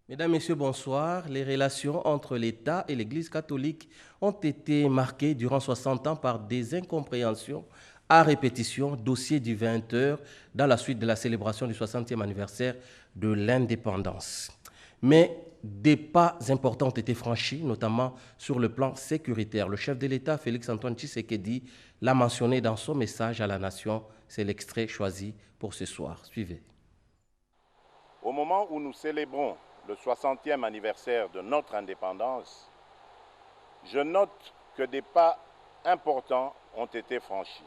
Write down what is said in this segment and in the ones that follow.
Mesdames, Messieurs, bonsoir. Les relations entre l'État et l'Église catholique ont été marquées durant 60 ans par des incompréhensions à répétition, dossier du 20h dans la suite de la célébration du 60e anniversaire de l'indépendance. Mais des pas importants ont été franchis, notamment sur le plan sécuritaire. Le chef de l'État, Félix-Antoine Tshisekedi, l'a mentionné dans son message à la nation. C'est l'extrait choisi pour ce soir. Suivez. Au moment où nous célébrons le 60e anniversaire de notre indépendance, je note que des pas importants ont été franchis.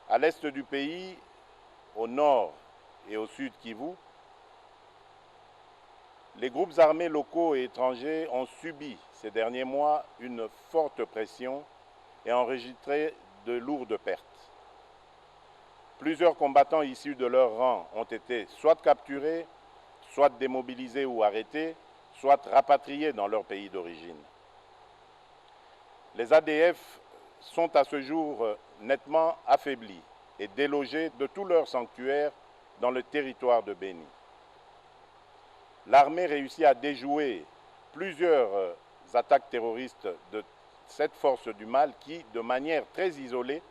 À l'est du pays, au nord et au sud Kivu, les groupes armés locaux et étrangers ont subi ces derniers mois une forte pression et enregistré de lourdes pertes. Plusieurs combattants issus de leur rang ont été soit capturés, soit démobilisés ou arrêtés, soit rapatriés dans leur pays d'origine. Les ADF sont à ce jour nettement affaiblis et délogés de tous leurs sanctuaires dans le territoire de Béni. L'armée réussit à déjouer plusieurs attaques terroristes de cette force du mal qui, de manière très isolée,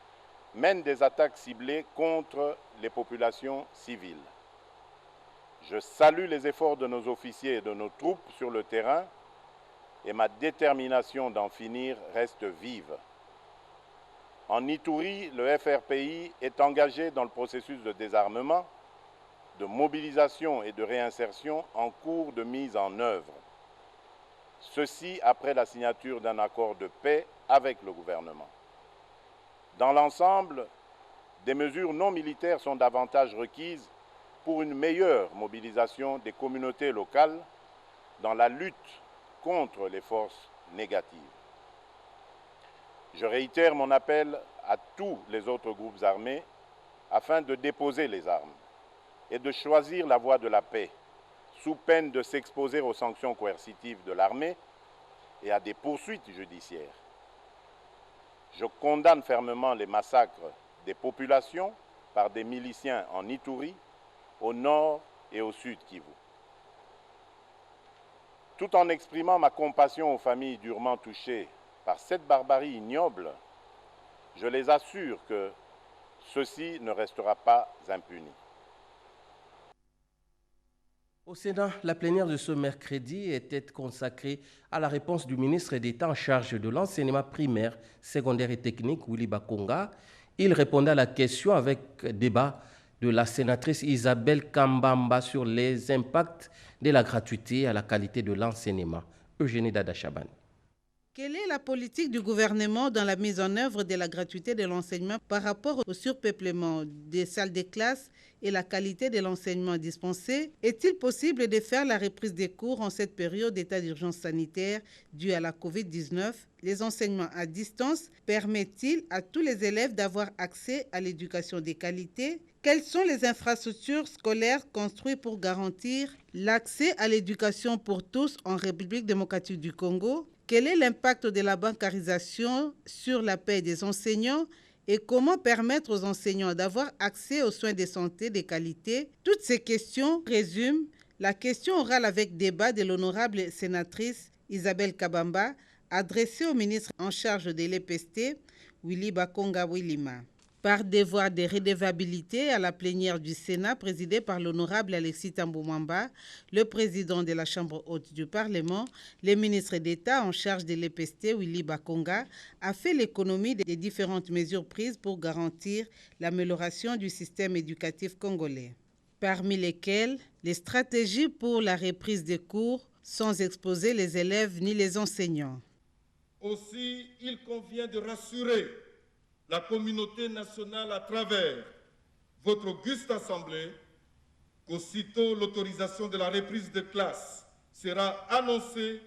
mène des attaques ciblées contre les populations civiles. Je salue les efforts de nos officiers et de nos troupes sur le terrain et ma détermination d'en finir reste vive. En Ituri, le FRPI est engagé dans le processus de désarmement, de mobilisation et de réinsertion en cours de mise en œuvre. Ceci après la signature d'un accord de paix avec le gouvernement. Dans l'ensemble, des mesures non militaires sont davantage requises pour une meilleure mobilisation des communautés locales dans la lutte contre les forces négatives. Je réitère mon appel à tous les autres groupes armés afin de déposer les armes et de choisir la voie de la paix, sous peine de s'exposer aux sanctions coercitives de l'armée et à des poursuites judiciaires. Je condamne fermement les massacres des populations par des miliciens en Ituri, au nord et au sud Kivu. Tout en exprimant ma compassion aux familles durement touchées par cette barbarie ignoble, je les assure que ceci ne restera pas impuni. Au Sénat, la plénière de ce mercredi était consacrée à la réponse du ministre d'État en charge de l'enseignement primaire, secondaire et technique, Willy Bakonga. Il répondait à la question avec débat de la sénatrice Isabelle Kambamba sur les impacts de la gratuité à la qualité de l'enseignement. Eugénie Dada-Chaban. Quelle est la politique du gouvernement dans la mise en œuvre de la gratuité de l'enseignement par rapport au surpeuplement des salles de classe et la qualité de l'enseignement dispensé? Est-il possible de faire la reprise des cours en cette période d'état d'urgence sanitaire due à la COVID-19? Les enseignements à distance permettent-ils à tous les élèves d'avoir accès à l'éducation de qualité? Quelles sont les infrastructures scolaires construites pour garantir l'accès à l'éducation pour tous en République démocratique du Congo? Quel est l'impact de la bancarisation sur la paie des enseignants et comment permettre aux enseignants d'avoir accès aux soins de santé de qualité? Toutes ces questions résument la question orale avec débat de l'honorable sénatrice Isabelle Kambamba adressée au ministre en charge de l'EPST, Willy Bakonga Willima. Par devoir de redevabilité à la plénière du Sénat présidée par l'honorable Alexis Thambou Mwamba, le président de la Chambre haute du Parlement, le ministre d'État en charge de l'EPST, Willy Bakonga, a fait l'économie des différentes mesures prises pour garantir l'amélioration du système éducatif congolais, parmi lesquelles les stratégies pour la reprise des cours sans exposer les élèves ni les enseignants. Aussi, il convient de rassurer la communauté nationale à travers votre auguste assemblée qu'aussitôt l'autorisation de la reprise de classe sera annoncée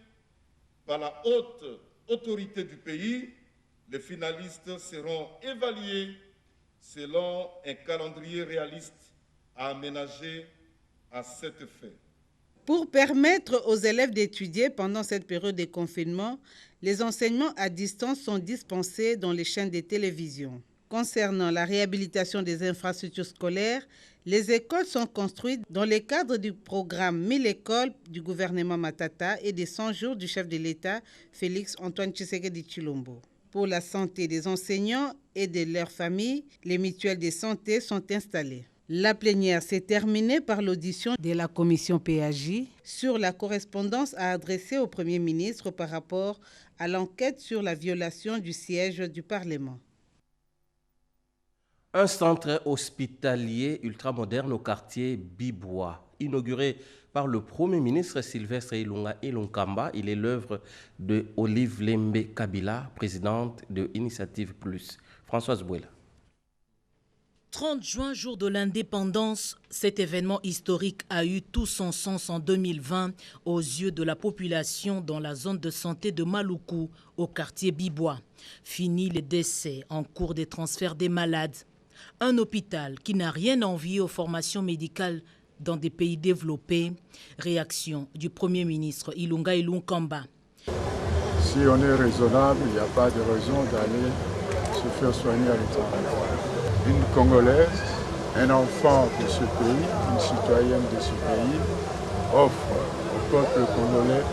par la haute autorité du pays, les finalistes seront évalués selon un calendrier réaliste à aménager à cet effet. Pour permettre aux élèves d'étudier pendant cette période de confinement, les enseignements à distance sont dispensés dans les chaînes de télévision. Concernant la réhabilitation des infrastructures scolaires, Les écoles sont construites dans le cadre du programme 1000 écoles du gouvernement Matata et des 100 jours du chef de l'État, Félix Antoine Tshisekedi Tshilombo. Pour la santé des enseignants et de leurs familles, les mutuelles de santé sont installées. La plénière s'est terminée par l'audition de la commission PAJ sur la correspondance à adresser au Premier ministre par rapport à l'enquête sur la violation du siège du Parlement. Un centre hospitalier ultramoderne au quartier Bibois, inauguré par le Premier ministre Sylvestre Ilunga Kamba. Il est l'œuvre de Olive Lembe Kabila, présidente de Initiative Plus. Françoise Bouela. 30 juin, jour de l'indépendance, cet événement historique a eu tout son sens en 2020 aux yeux de la population dans la zone de santé de Maluku, au quartier Bibois. Fini les décès en cours des transferts des malades. Un hôpital qui n'a rien envié aux formations médicales dans des pays développés. Réaction du Premier ministre Ilunga Kamba. Si on est raisonnable, il n'y a pas de raison d'aller se faire soigner à l'étranger. Une Congolaise, un enfant de ce pays, une citoyenne de ce pays, offre au peuple congolais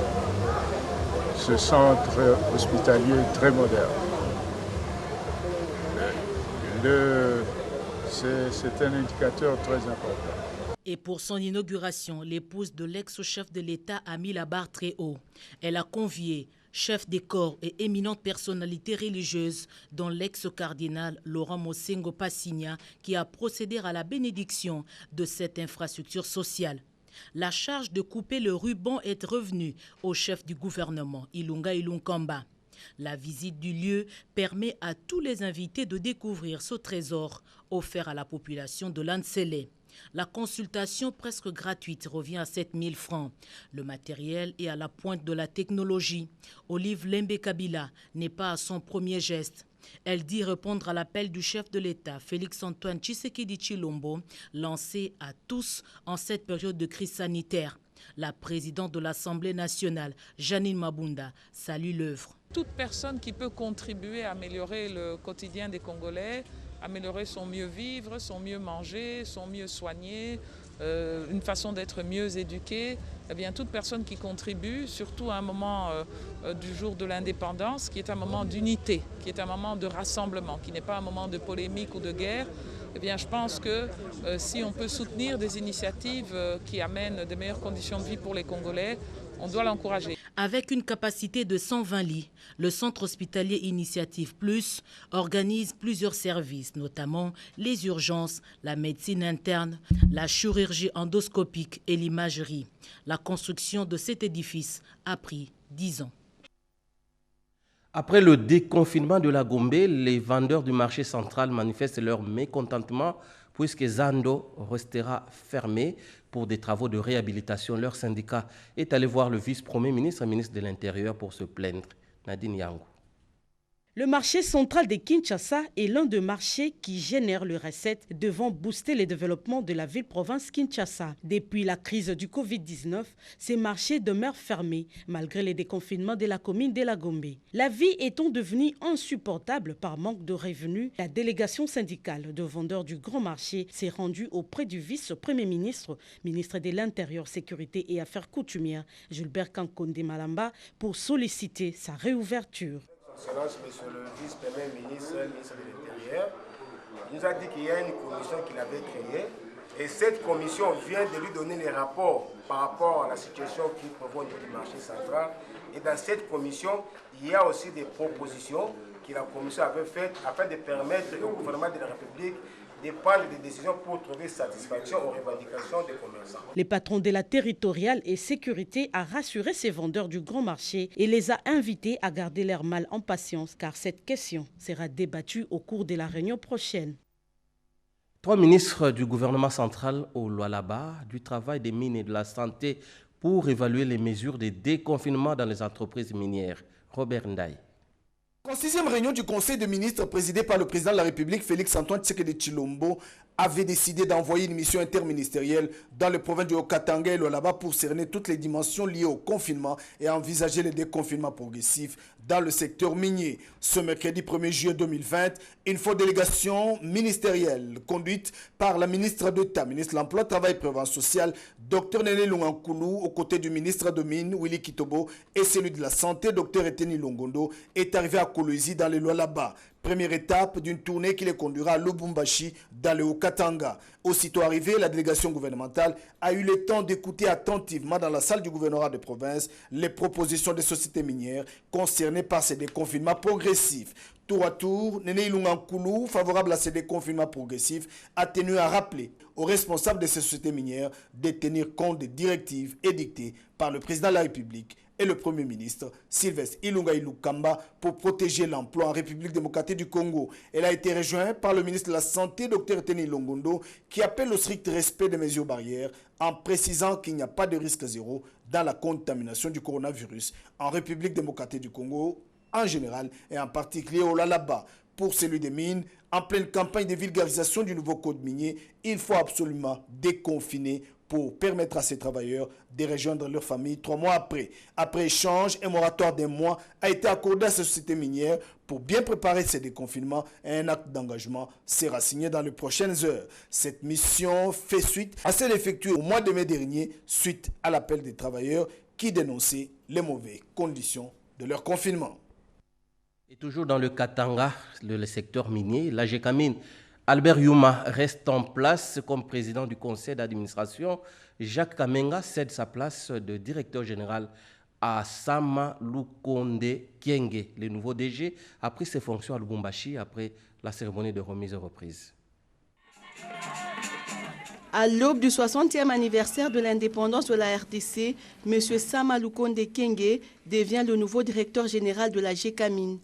ce centre hospitalier très moderne. C'est un indicateur très important. Et pour son inauguration, l'épouse de l'ex-chef de l'État a mis la barre très haut. Elle a convié chefs des corps et éminentes personnalités religieuses, dont l'ex-cardinal Laurent Mosengo Passigna, qui a procédé à la bénédiction de cette infrastructure sociale. La charge de couper le ruban est revenue au chef du gouvernement, Ilunga Kamba. La visite du lieu permet à tous les invités de découvrir ce trésor offert à la population de Lantsele. La consultation presque gratuite revient à 7 000 francs. Le matériel est à la pointe de la technologie. Olive Lembe Kabila n'est pas à son premier geste. Elle dit répondre à l'appel du chef de l'État, Félix Antoine Tshisekedi Tshilombo, lancé à tous en cette période de crise sanitaire. La présidente de l'Assemblée nationale, Janine Mabunda, salue l'œuvre. Toute personne qui peut contribuer à améliorer le quotidien des Congolais, améliorer son mieux vivre, son mieux manger, son mieux soigner, une façon d'être mieux éduquée, eh bien toute personne qui contribue, surtout à un moment du jour de l'indépendance, qui est un moment d'unité, qui est un moment de rassemblement, qui n'est pas un moment de polémique ou de guerre, eh bien je pense que si on peut soutenir des initiatives qui amènent de meilleures conditions de vie pour les Congolais, on doit l'encourager. Avec une capacité de 120 lits, le centre hospitalier Initiative Plus organise plusieurs services, notamment les urgences, la médecine interne, la chirurgie endoscopique et l'imagerie. La construction de cet édifice a pris 10 ans. Après le déconfinement de la Gombe, les vendeurs du marché central manifestent leur mécontentement puisque Zando restera fermé pour des travaux de réhabilitation. Leur syndicat est allé voir le vice-premier ministre et ministre de l'Intérieur pour se plaindre. Nadine Yango. Le marché central de Kinshasa est l'un des marchés qui génère le recette devant booster le développement de la ville-province Kinshasa. Depuis la crise du Covid-19, ces marchés demeurent fermés malgré les déconfinements de la commune de la Gombe. La vie étant devenue insupportable par manque de revenus, la délégation syndicale de vendeurs du grand marché s'est rendue auprès du vice-premier ministre, ministre de l'Intérieur, Sécurité et Affaires coutumières, Gilbert Kankonde Malamba, pour solliciter sa réouverture. Excellence, monsieur le vice-premier ministre, ministre de l'Intérieur, nous a dit qu'il y a une commission qu'il avait créée et cette commission vient de lui donner les rapports par rapport à la situation qui prévaut au niveau du marché central. Et dans cette commission, il y a aussi des propositions que la commission avait faites afin de permettre au gouvernement de la République de prendre des décisions pour trouver satisfaction aux revendications des commerçants. Les patrons de la territoriale et sécurité a rassuré ces vendeurs du grand marché et les a invités à garder leur mal en patience car cette question sera débattue au cours de la réunion prochaine. 3 ministres du gouvernement central au Lualaba, du travail, des mines et de la santé pour évaluer les mesures de déconfinement dans les entreprises minières. Robert Ndaye. La 6e réunion du Conseil des ministres présidée par le président de la République, Félix Antoine Tshisekedi Tshilombo, avait décidé d'envoyer une mission interministérielle dans les provinces du Haut-Katanga et Lualaba pour cerner toutes les dimensions liées au confinement et envisager les déconfinements progressifs dans le secteur minier. Ce mercredi 1er juillet 2020, une forte délégation ministérielle conduite par la ministre d'État, ministre de l'Emploi, Travail et Prévention sociale, Dr Néné Lungankoulou, aux côtés du ministre de Mines, Willy Kitobo, et celui de la Santé, Dr Eteni Longondo, est arrivé à Kolwezi dans les Lualaba. Première étape d'une tournée qui les conduira à Lubumbashi dans le Haut-Katanga. Aussitôt arrivée, la délégation gouvernementale a eu le temps d'écouter attentivement dans la salle du gouvernorat de province les propositions des sociétés minières concernées par ces déconfinements progressifs. Tour à tour, Néné Lungankoulou, favorable à ces déconfinements progressifs, a tenu à rappeler aux responsables de ces sociétés minières de tenir compte des directives édictées par le président de la République et le Premier ministre Sylvestre Ilunga Ilukamba pour protéger l'emploi en République démocratique du Congo. Elle a été rejointe par le ministre de la Santé, Dr Eteni Longondo, qui appelle au strict respect des mesures barrières en précisant qu'il n'y a pas de risque zéro dans la contamination du coronavirus en République démocratique du Congo en général et en particulier au Lualaba. Pour celui des mines, en pleine campagne de vulgarisation du nouveau code minier, il faut absolument déconfiner pour permettre à ces travailleurs de rejoindre leur famille 3 mois après. Après échange, un moratoire d'1 mois a été accordé à ces sociétés minières pour bien préparer ces déconfinements et un acte d'engagement sera signé dans les prochaines heures. Cette mission fait suite à celle effectuée au mois de mai dernier suite à l'appel des travailleurs qui dénonçaient les mauvaises conditions de leur confinement. Et toujours dans le Katanga, le secteur minier, la GECAMIN, Albert Yuma reste en place comme président du conseil d'administration. Jacques Kamenga cède sa place de directeur général à Sama Lukonde Kienge. Le nouveau DG a pris ses fonctions à Lubumbashi après la cérémonie de remise et reprise. À l'aube du 60e anniversaire de l'indépendance de la RDC, M. Sama Lukonde Kienge devient le nouveau directeur général de la GECAMIN.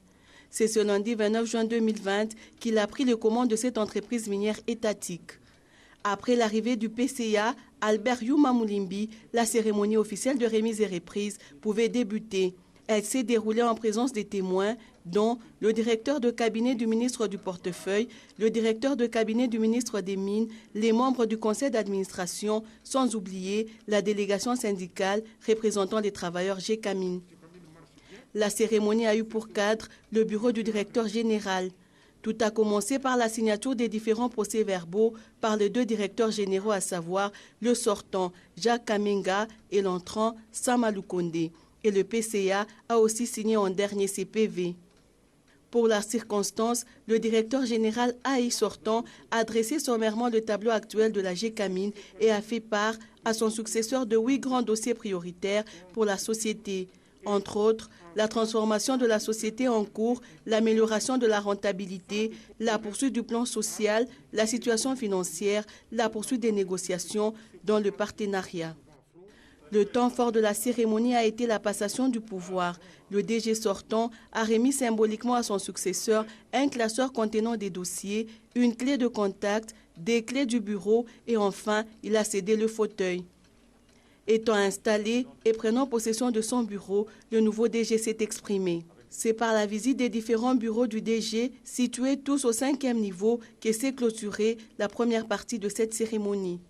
C'est ce lundi 29 juin 2020 qu'il a pris les commandes de cette entreprise minière étatique. Après l'arrivée du PCA, Albert Yuma Moulimbi, la cérémonie officielle de remise et reprise pouvait débuter. Elle s'est déroulée en présence des témoins, dont le directeur de cabinet du ministre du Portefeuille, le directeur de cabinet du ministre des Mines, les membres du conseil d'administration, sans oublier la délégation syndicale représentant les travailleurs GECAMIN. La cérémonie a eu pour cadre le bureau du directeur général. Tout a commencé par la signature des différents procès-verbaux par les 2 directeurs généraux, à savoir le sortant Jacques Kamenga et l'entrant Sama Lukonde. Et le PCA a aussi signé en dernier CPV. Pour la circonstance, le directeur général AI sortant a dressé sommairement le tableau actuel de la GECAMIN et a fait part à son successeur de 8 grands dossiers prioritaires pour la société. Entre autres, la transformation de la société en cours, l'amélioration de la rentabilité, la poursuite du plan social, la situation financière, la poursuite des négociations dans le partenariat. Le temps fort de la cérémonie a été la passation du pouvoir. Le DG sortant a remis symboliquement à son successeur un classeur contenant des dossiers, une clé de contact, des clés du bureau et enfin, il a cédé le fauteuil. Étant installé et prenant possession de son bureau, le nouveau DG s'est exprimé. C'est par la visite des différents bureaux du DG, situés tous au 5e niveau, que s'est clôturée la première partie de cette cérémonie.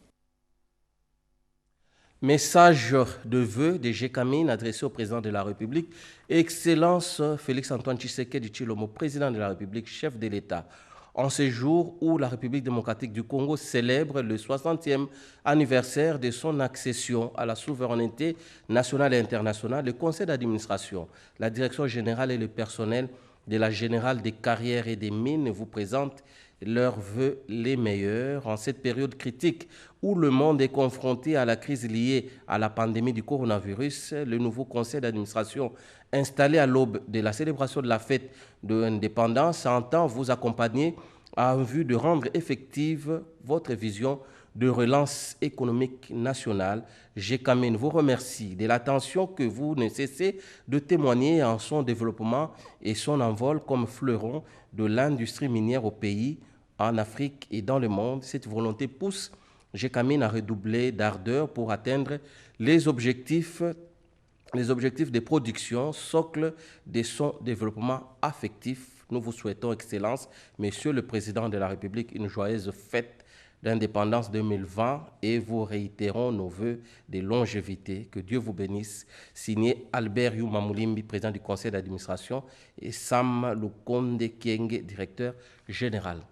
Message de vœux des GECAMIN adressé au président de la République, Excellence Félix-Antoine Tshisekedi Tshilombo, président de la République, chef de l'État. En ce jour où la République démocratique du Congo célèbre le 60e anniversaire de son accession à la souveraineté nationale et internationale, le conseil d'administration, la direction générale et le personnel de la Générale des carrières et des mines vous présentent leurs vœux les meilleurs en cette période critique où le monde est confronté à la crise liée à la pandémie du coronavirus. Le nouveau conseil d'administration installé à l'aube de la célébration de la fête de l'indépendance entend vous accompagner en vue de rendre effective votre vision de relance économique nationale. GECAMIN vous remercie de l'attention que vous ne cessez de témoigner en son développement et son envol comme fleuron de l'industrie minière au pays, en Afrique et dans le monde. Cette volonté pousse GECAMIN à redoubler d'ardeur pour atteindre les objectifs de production, socle de son développement affectif. Nous vous souhaitons, Excellence, Monsieur le Président de la République, une joyeuse fête d'indépendance 2020 et vous réitérons nos vœux de longévité. Que Dieu vous bénisse. Signé Albert Youmamoulimbi, président du conseil d'administration, et Sam Lukonde Kenge, directeur général.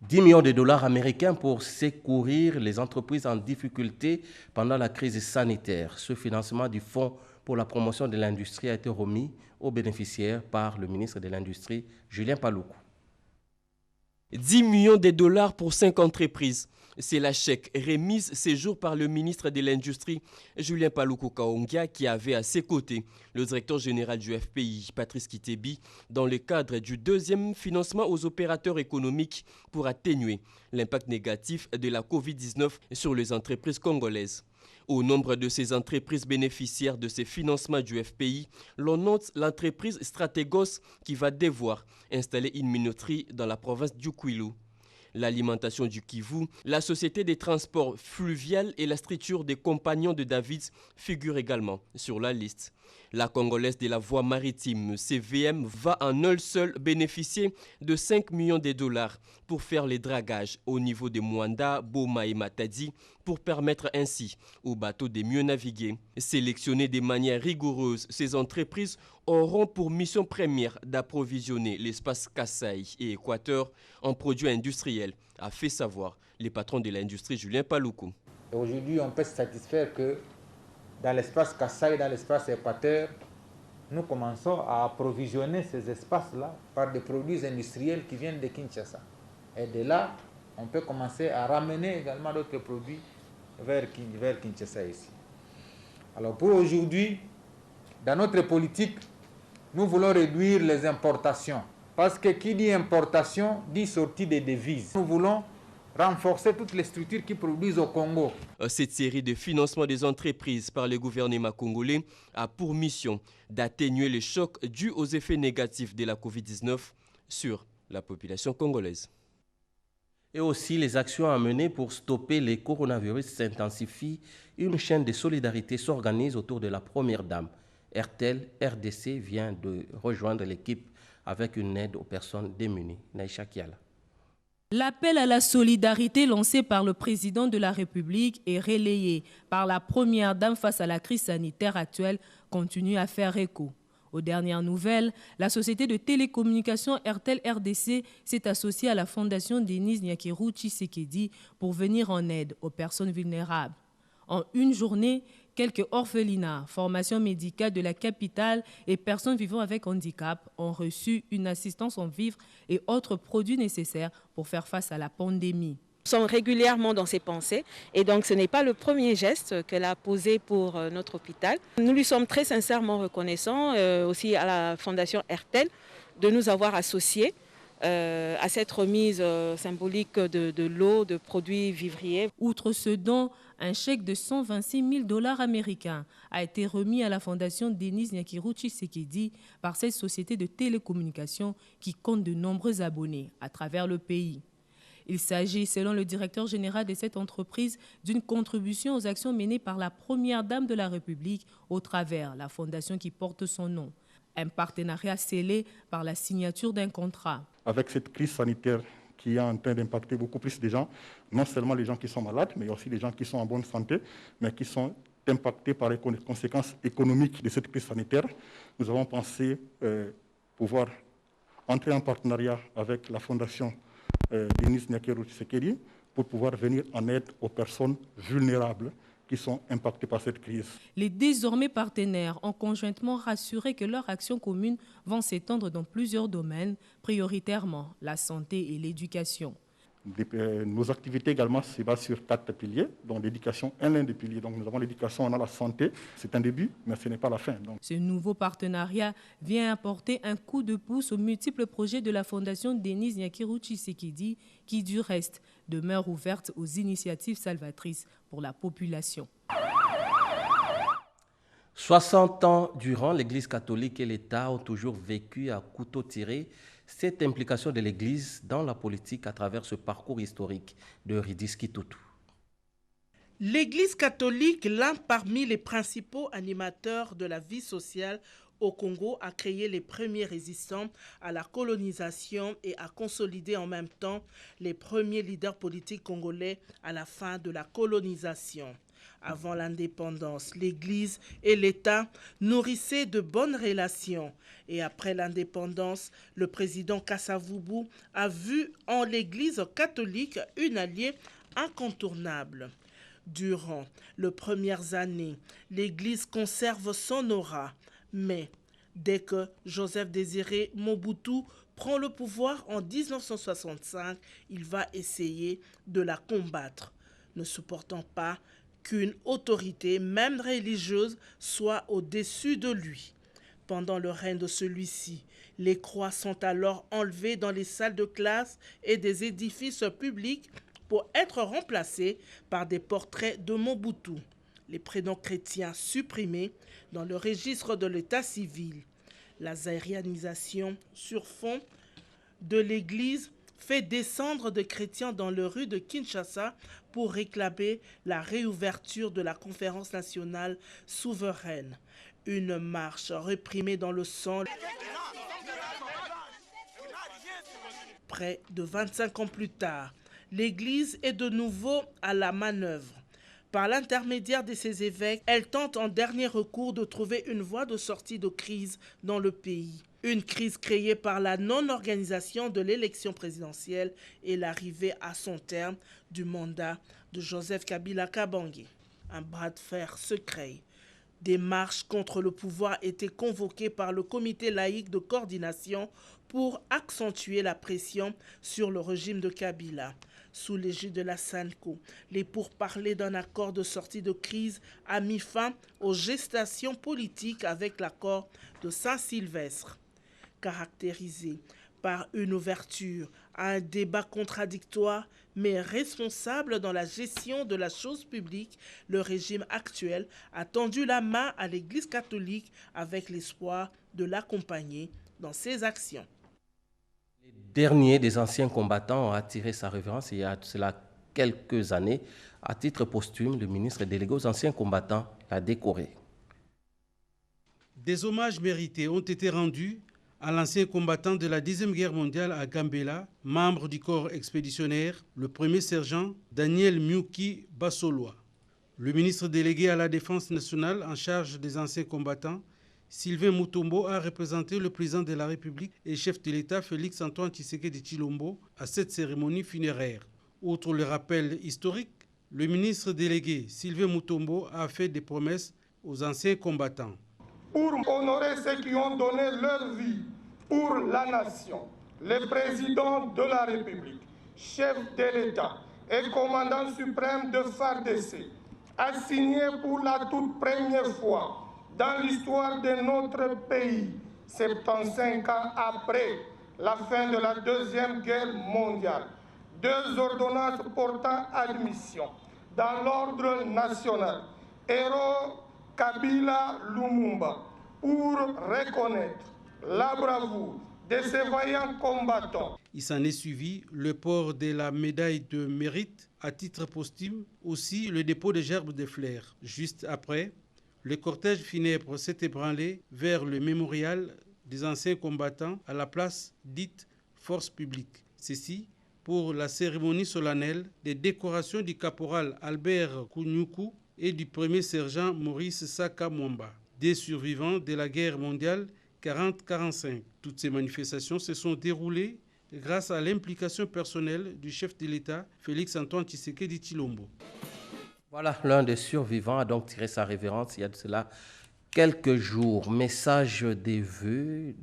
10 millions de dollars américains pour secourir les entreprises en difficulté pendant la crise sanitaire. Ce financement du Fonds pour la promotion de l'industrie a été remis aux bénéficiaires par le ministre de l'Industrie, Julien Paluku. 10 millions de dollars pour 5 entreprises. C'est la chèque remise ces jours par le ministre de l'Industrie, Julien Paluku Kaongia, qui avait à ses côtés le directeur général du FPI, Patrice Kitebi, dans le cadre du deuxième financement aux opérateurs économiques pour atténuer l'impact négatif de la Covid-19 sur les entreprises congolaises. Au nombre de ces entreprises bénéficiaires de ces financements du FPI, l'on note l'entreprise Stratégos qui va devoir installer une minoterie dans la province du Kwilu. L'alimentation du Kivu, la société des transports fluvial et la structure des compagnons de David figurent également sur la liste. La Congolaise de la voie maritime, CVM, va en elle seule bénéficier de 5 millions de dollars pour faire les dragages au niveau de Mwanda, Boma et Matadi pour permettre ainsi aux bateaux de mieux naviguer. Sélectionnées de manière rigoureuse, ces entreprises auront pour mission première d'approvisionner l'espace Kasaï et Équateur en produits industriels, a fait savoir le patron de l'industrie Julien Paluku. Aujourd'hui, on peut se satisfaire que dans l'espace Kasaï, dans l'espace Équateur, nous commençons à approvisionner ces espaces-là par des produits industriels qui viennent de Kinshasa. Et de là, on peut commencer à ramener également d'autres produits vers Kinshasa ici. Alors pour aujourd'hui, dans notre politique, nous voulons réduire les importations. Parce que qui dit importation dit sortie des devises. Nous voulons renforcer toutes les structures qui produisent au Congo. Cette série de financements des entreprises par le gouvernement congolais a pour mission d'atténuer les chocs dus aux effets négatifs de la Covid-19 sur la population congolaise. Et aussi, les actions à mener pour stopper les coronavirus s'intensifient. Une chaîne de solidarité s'organise autour de la première dame. RTL RDC vient de rejoindre l'équipe avec une aide aux personnes démunies. Naïcha Kiala. L'appel à la solidarité lancé par le président de la République et relayé par la première dame face à la crise sanitaire actuelle continue à faire écho. Aux dernières nouvelles, la société de télécommunications RTL RDC s'est associée à la fondation Denis Nyakeru Tshisekedi pour venir en aide aux personnes vulnérables. En une journée, quelques orphelinats, formations médicales de la capitale et personnes vivant avec handicap ont reçu une assistance en vivres et autres produits nécessaires pour faire face à la pandémie. Nous sommes régulièrement dans ses pensées et donc ce n'est pas le premier geste qu'elle a posé pour notre hôpital. Nous lui sommes très sincèrement reconnaissants aussi à la fondation RTL de nous avoir associés à cette remise symbolique de l'eau, de produits vivriers. Outre ce don, un chèque de 126 000 $ américains a été remis à la fondation Denis Nyakeru Tshisekedi par cette société de télécommunications qui compte de nombreux abonnés à travers le pays. Il s'agit, selon le directeur général de cette entreprise, d'une contribution aux actions menées par la première dame de la République au travers la fondation qui porte son nom. Un partenariat scellé par la signature d'un contrat. Avec cette crise sanitaire qui est en train d'impacter beaucoup plus de gens, non seulement les gens qui sont malades, mais aussi les gens qui sont en bonne santé, mais qui sont impactés par les conséquences économiques de cette crise sanitaire, nous avons pensé pouvoir entrer en partenariat avec la fondation Denis Nyakeru Tshisekedi pour pouvoir venir en aide aux personnes vulnérables qui sont impactées par cette crise. Les désormais partenaires ont conjointement rassuré que leurs actions communes vont s'étendre dans plusieurs domaines, prioritairement la santé et l'éducation. Nos activités également se basent sur 4 piliers, dont l'éducation est l'un des piliers. Donc nous avons l'éducation, on a la santé, c'est un début, mais ce n'est pas la fin. Donc. Ce nouveau partenariat vient apporter un coup de pouce aux multiples projets de la fondation Denis Nyakeru Tshisekedi, qui du reste demeure ouverte aux initiatives salvatrices pour la population. 60 ans durant, l'Église catholique et l'État ont toujours vécu à couteau tiré cette implication de l'Église dans la politique à travers ce parcours historique de Ridis Kitutu. L'Église catholique, l'un parmi les principaux animateurs de la vie sociale au Congo a créé les premiers résistants à la colonisation et a consolidé en même temps les premiers leaders politiques congolais à la fin de la colonisation. Avant l'indépendance, l'Église et l'État nourrissaient de bonnes relations. Et après l'indépendance, le président Kasavubu a vu en l'Église catholique une alliée incontournable. Durant les premières années, l'Église conserve son aura. Mais dès que Joseph Désiré Mobutu prend le pouvoir en 1965, il va essayer de la combattre, ne supportant pas qu'une autorité, même religieuse, soit au-dessus de lui. Pendant le règne de celui-ci, les croix sont alors enlevées dans les salles de classe et des édifices publics pour être remplacées par des portraits de Mobutu. Les prénoms chrétiens supprimés dans le registre de l'état civil. La zaïrianisation sur fond de l'église fait descendre des chrétiens dans les rues de Kinshasa pour réclamer la réouverture de la conférence nationale souveraine. Une marche réprimée dans le sang. Près de 25 ans plus tard, l'Église est de nouveau à la manœuvre. Par l'intermédiaire de ses évêques, elle tente en dernier recours de trouver une voie de sortie de crise dans le pays. Une crise créée par la non-organisation de l'élection présidentielle et l'arrivée à son terme du mandat de Joseph Kabila Kabange. Un bras de fer se crée. Des marches contre le pouvoir étaient convoquées par le comité laïque de coordination pour accentuer la pression sur le régime de Kabila. Sous l'égide de la SANCO, les pourparlers d'un accord de sortie de crise a mis fin aux gestations politiques avec l'accord de Saint-Sylvestre. Caractérisé par une ouverture à un débat contradictoire, mais responsable dans la gestion de la chose publique, le régime actuel a tendu la main à l'Église catholique avec l'espoir de l'accompagner dans ses actions. Le dernier des anciens combattants a attiré sa révérence il y a cela quelques années. À titre posthume, le ministre délégué aux anciens combattants l'a décoré. Des hommages mérités ont été rendus à l'ancien combattant de la 10e guerre mondiale à Gambela, membre du corps expéditionnaire, le premier sergent Daniel Myuki Basoloa. Le ministre délégué à la Défense nationale en charge des anciens combattants, Sylvain Mutombo, a représenté le président de la République et chef de l'État Félix-Antoine Tshisekedi Tshilombo à cette cérémonie funéraire. Outre le rappel historique, le ministre délégué Sylvain Mutombo a fait des promesses aux anciens combattants. Pour honorer ceux qui ont donné leur vie pour la nation, le président de la République, chef de l'État et commandant suprême de FARDC, a signé pour la toute première fois dans l'histoire de notre pays, 75 ans après la fin de la Deuxième Guerre mondiale, 2 ordonnances portant admission dans l'ordre national, héros Kabila Lumumba, pour reconnaître la bravoure de ces vaillants combattants. Il s'en est suivi le port de la médaille de mérite à titre posthume, aussi le dépôt de gerbes de fleurs. Juste après, le cortège funèbre s'est ébranlé vers le mémorial des anciens combattants à la place dite Force publique. Ceci pour la cérémonie solennelle des décorations du caporal Albert Kounyuku et du premier sergent Maurice Saka Mwamba, des survivants de la guerre mondiale 40-45. Toutes ces manifestations se sont déroulées grâce à l'implication personnelle du chef de l'État, Félix-Antoine Tshisekedi Tshilombo. Voilà, l'un des survivants a donc tiré sa révérence il y a de cela quelques jours. Message des vœux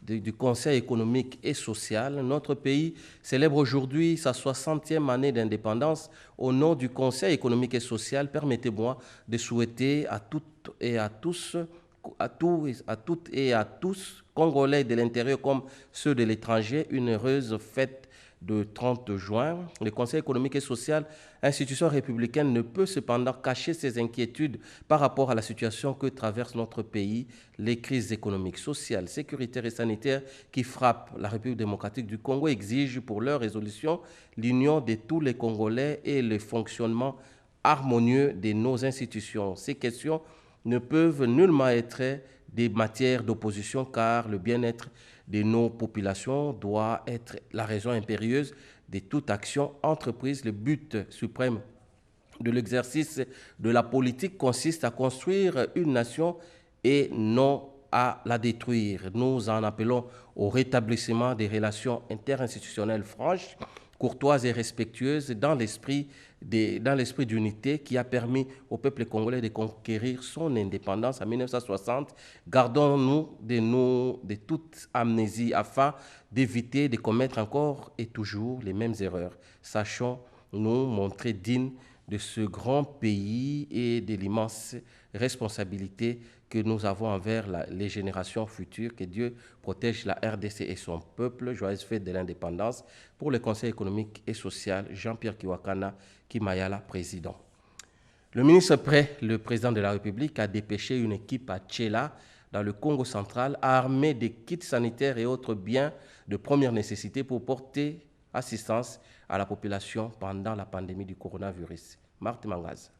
du Conseil économique et social. Notre pays célèbre aujourd'hui sa 60e année d'indépendance. Au nom du Conseil économique et social, permettez-moi de souhaiter à toutes et à tous, Congolais de l'intérieur comme ceux de l'étranger, une heureuse fête de 30 juin. Le Conseil économique et social, institution républicaine, ne peut cependant cacher ses inquiétudes par rapport à la situation que traverse notre pays, les crises économiques, sociales, sécuritaires et sanitaires qui frappent la République démocratique du Congo exigent pour leur résolution l'union de tous les Congolais et le fonctionnement harmonieux de nos institutions. Ces questions ne peuvent nullement être des matières d'opposition car le bien-être de nos populations doit être la raison impérieuse de toute action entreprise. Le but suprême de l'exercice de la politique consiste à construire une nation et non à la détruire. Nous en appelons au rétablissement des relations interinstitutionnelles franches, courtoises et respectueuses dans l'esprit d'unité qui a permis au peuple congolais de conquérir son indépendance en 1960. Gardons-nous de toute amnésie afin d'éviter de commettre encore et toujours les mêmes erreurs. Sachons-nous montrer dignes de ce grand pays et de l'immense responsabilité que nous avons envers les générations futures. Que Dieu protège la RDC et son peuple. Joyeuse fête de l'indépendance. Pour le Conseil économique et social, Jean-Pierre Kiwakana Kimayala, président. Le ministre près le président de la République a dépêché une équipe à Tchela, dans le Congo central, armée de kits sanitaires et autres biens de première nécessité pour porter assistance à la population pendant la pandémie du coronavirus. Marthe Mangaz.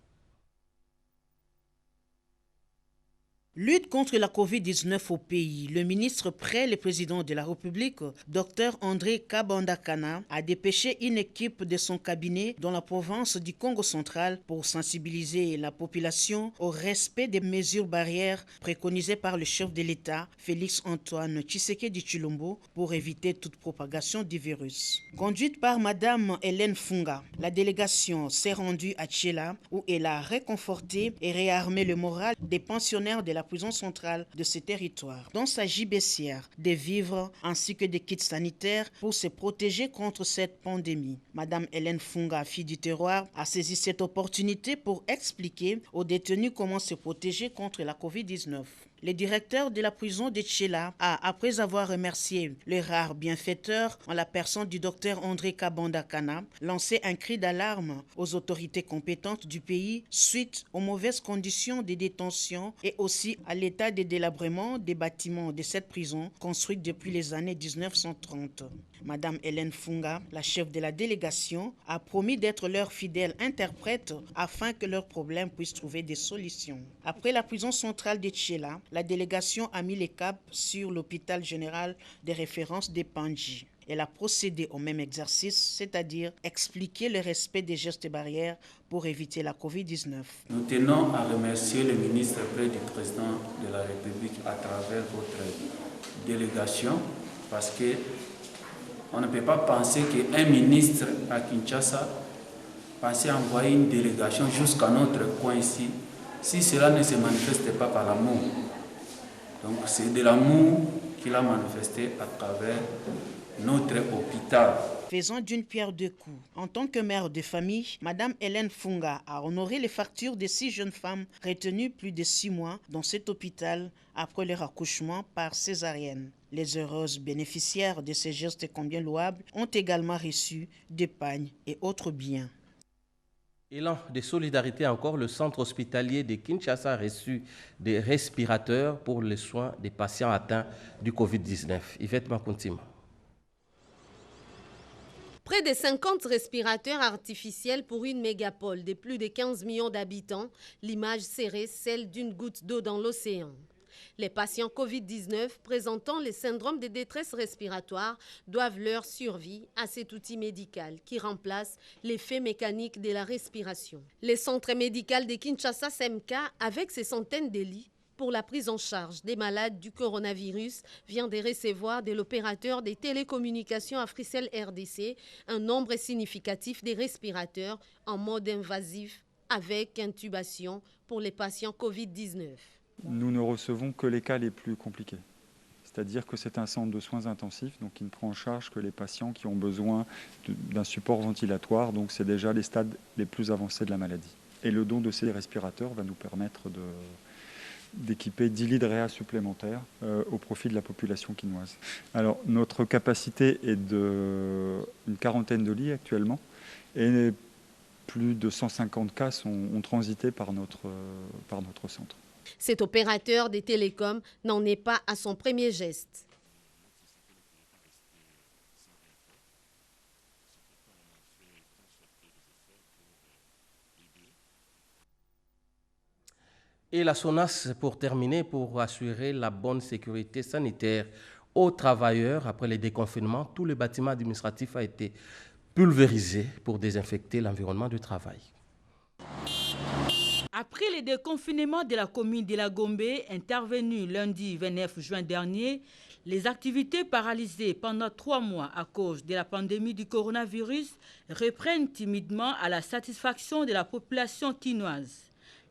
Lutte contre la Covid-19 au pays. Le ministre près le président de la République, Dr André Kabandakana, a dépêché une équipe de son cabinet dans la province du Congo central pour sensibiliser la population au respect des mesures barrières préconisées par le chef de l'État, Félix-Antoine Tshisekedi Tshilombo, pour éviter toute propagation du virus. Conduite par Madame Hélène Funga, la délégation s'est rendue à Tchela où elle a réconforté et réarmé le moral des pensionnaires de la prison centrale de ce territoire, dont s'agit baissière, des vivres ainsi que des kits sanitaires pour se protéger contre cette pandémie. Madame Hélène Funga, fille du terroir, a saisi cette opportunité pour expliquer aux détenus comment se protéger contre la Covid-19. Le directeur de la prison de Tchela a, après avoir remercié les rares bienfaiteurs en la personne du docteur André Kabandakana, lancé un cri d'alarme aux autorités compétentes du pays suite aux mauvaises conditions de détention et aussi à l'état de délabrement des bâtiments de cette prison construite depuis les années 1930. Madame Hélène Funga, la chef de la délégation, a promis d'être leur fidèle interprète afin que leurs problèmes puissent trouver des solutions. Après la prison centrale de Tchela, la délégation a mis les caps sur l'hôpital général de référence de Panji. Elle a procédé au même exercice, c'est-à-dire expliquer le respect des gestes barrières pour éviter la Covid-19. Nous tenons à remercier le ministre près du président de la République à travers votre délégation parce que on ne peut pas penser qu'un ministre à Kinshasa pense envoyer une délégation jusqu'à notre coin ici si cela ne se manifeste pas par l'amour. Donc c'est de l'amour qu'il a manifesté à travers notre hôpital. Faisant d'une pierre deux coups. En tant que mère de famille, Madame Hélène Funga a honoré les factures de 6 jeunes femmes retenues plus de 6 mois dans cet hôpital après leur accouchement par césarienne. Les heureuses bénéficiaires de ces gestes combien louables ont également reçu des pagnes et autres biens. Élan de solidarité encore, le centre hospitalier de Kinshasa a reçu des respirateurs pour les soins des patients atteints du Covid-19. Yvette Makuntima. Près de 50 respirateurs artificiels pour une mégapole de plus de 15 millions d'habitants, l'image serait celle d'une goutte d'eau dans l'océan. Les patients Covid-19 présentant le syndrome de détresse respiratoire doivent leur survie à cet outil médical qui remplace l'effet mécanique de la respiration. Le centre médical de Kinshasa SEMK, avec ses centaines de lits pour la prise en charge des malades du coronavirus, vient de recevoir de l'opérateur des télécommunications Africell RDC un nombre significatif de respirateurs en mode invasif avec intubation pour les patients Covid-19. Nous ne recevons que les cas les plus compliqués. C'est-à-dire que c'est un centre de soins intensifs, donc qui ne prend en charge que les patients qui ont besoin d'un support ventilatoire, donc c'est déjà les stades les plus avancés de la maladie. Et le don de ces respirateurs va nous permettre d'équiper 10 lits de réa supplémentaires au profit de la population quinoise. Alors, notre capacité est une quarantaine de lits actuellement, et plus de 150 cas ont transité par notre centre. Cet opérateur des télécoms n'en est pas à son premier geste. Et la SONAS, pour terminer, pour assurer la bonne sécurité sanitaire aux travailleurs après les déconfinements, tout le bâtiment administratif a été pulvérisé pour désinfecter l'environnement du travail. Après le déconfinement de la commune de la Gombe, intervenu lundi 29 juin dernier, les activités paralysées pendant 3 mois à cause de la pandémie du coronavirus reprennent timidement à la satisfaction de la population quinoise.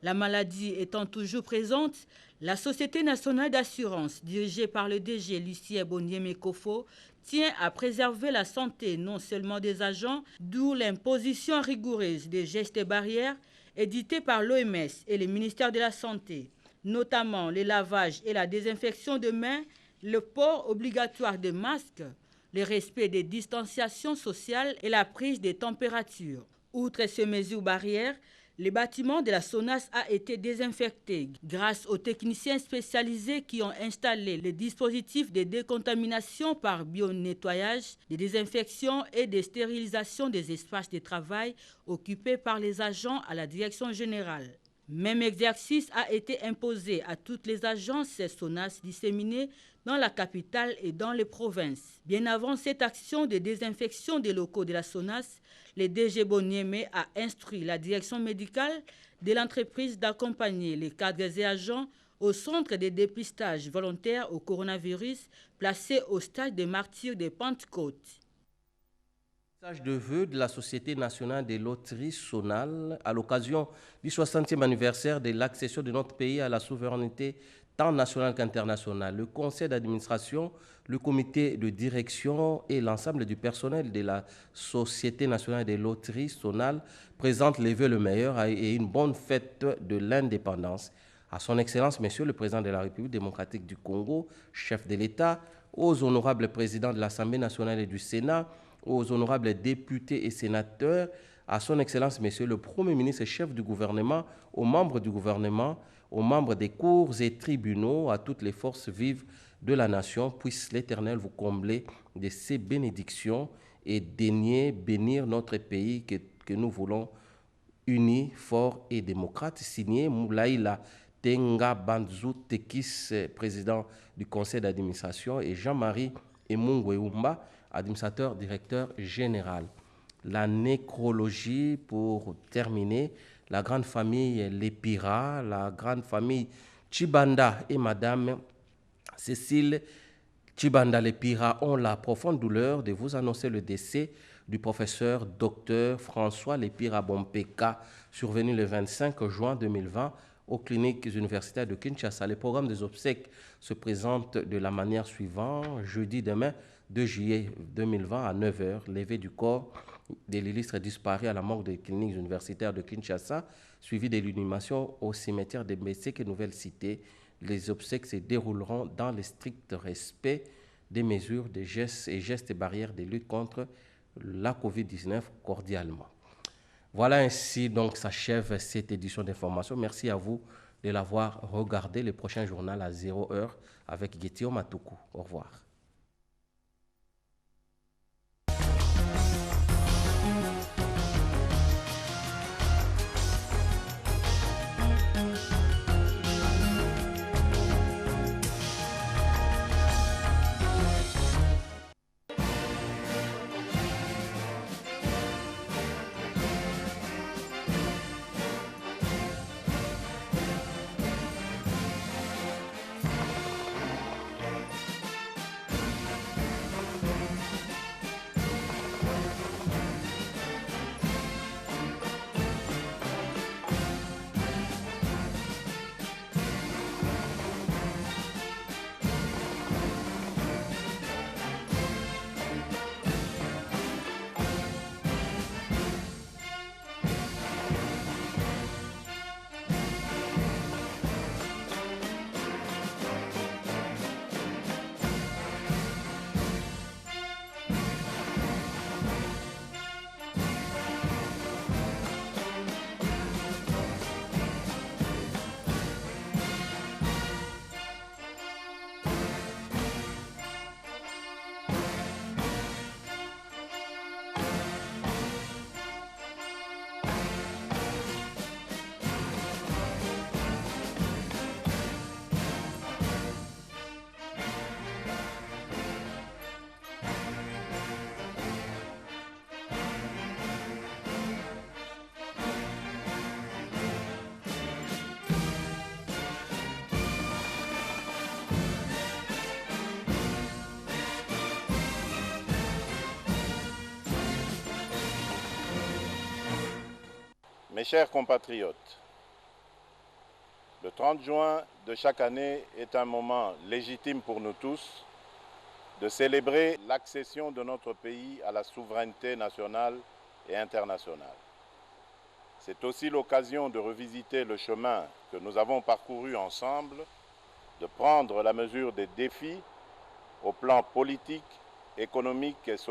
La maladie étant toujours présente, la Société nationale d'assurance, dirigée par le DG Lucien Boniemé-Kofo, tient à préserver la santé non seulement des agents, d'où l'imposition rigoureuse des gestes barrières édité par l'OMS et le ministère de la Santé, notamment le lavage et la désinfection de mains, le port obligatoire de masques, le respect des distanciations sociales et la prise des températures. Outre ces mesures barrières, le bâtiment de la SONAS a été désinfecté grâce aux techniciens spécialisés qui ont installé les dispositifs de décontamination par bio-nettoyage, de désinfection et de stérilisation des espaces de travail occupés par les agents à la direction générale. Même exercice a été imposé à toutes les agences SONAS disséminées dans la capitale et dans les provinces. Bien avant cette action de désinfection des locaux de la SONAS, le DG Boniemé a instruit la direction médicale de l'entreprise d'accompagner les cadres et agents au centre de dépistage volontaire au coronavirus placé au stade des martyrs de Pentecôte. Message de vœux de la Société nationale des loteries SONAL à l'occasion du 60e anniversaire de l'accession de notre pays à la souveraineté tant nationale qu'internationale. Le conseil d'administration, le comité de direction et l'ensemble du personnel de la Société nationale des loteries SONAL présentent les vœux le meilleur et une bonne fête de l'indépendance à son Excellence, Monsieur le Président de la République démocratique du Congo, chef de l'État, aux honorables présidents de l'Assemblée nationale et du Sénat, aux honorables députés et sénateurs, à son Excellence, Monsieur le Premier ministre et chef du gouvernement, aux membres du gouvernement, aux membres des cours et tribunaux, à toutes les forces vives de la nation, puisse l'Éternel vous combler de ses bénédictions et daigner bénir notre pays que nous voulons uni, fort et démocrate. Signé Moulaïla Tenga Banzou Tekis, président du conseil d'administration, et Jean-Marie Emungweumba, administrateur directeur général. La nécrologie, pour terminer, la grande famille Lepira, la grande famille Chibanda et Madame Cécile Chibanda Lepira ont la profonde douleur de vous annoncer le décès du professeur Dr François Lepira Bompeka, survenu le 25 juin 2020 aux cliniques universitaires de Kinshasa. Le programme des obsèques se présente de la manière suivante. Jeudi demain, 2 juillet 2020 à 9h, levée du corps de l'illustre disparu à la morgue des cliniques universitaires de Kinshasa, suivi de l'inhumation au cimetière de Mbesseke et Nouvelle Cité. Les obsèques se dérouleront dans le strict respect des mesures, des gestes et barrières de lutte contre la COVID-19 cordialement. Voilà, ainsi donc s'achève cette édition d'information. Merci à vous de l'avoir regardé. Le prochain journal à 0h avec Getio Matuku. Au revoir. Mes chers compatriotes, le 30 juin de chaque année est un moment légitime pour nous tous de célébrer l'accession de notre pays à la souveraineté nationale et internationale. C'est aussi l'occasion de revisiter le chemin que nous avons parcouru ensemble, de prendre la mesure des défis au plan politique, économique et social.